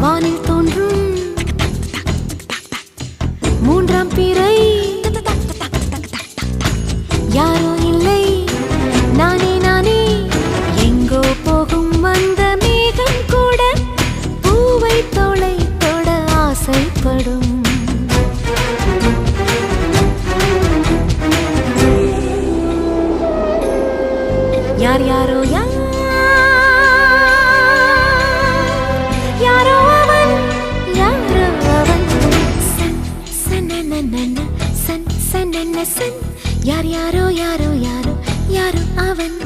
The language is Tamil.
வானில் தோன்றும் மூன்றாம் பிறை யாரோ இல்லை நானே நானே எங்கோ போகும் அந்த மேகம் கூட பூவை தோளை தொட ஆசைப்படும் யார் யாரோ யாரோ அவன் யாரோ அவன் சன் சனனனன சன் சனன சன் யார் யாரோ யாரோ யாரோ யாரோ அவன்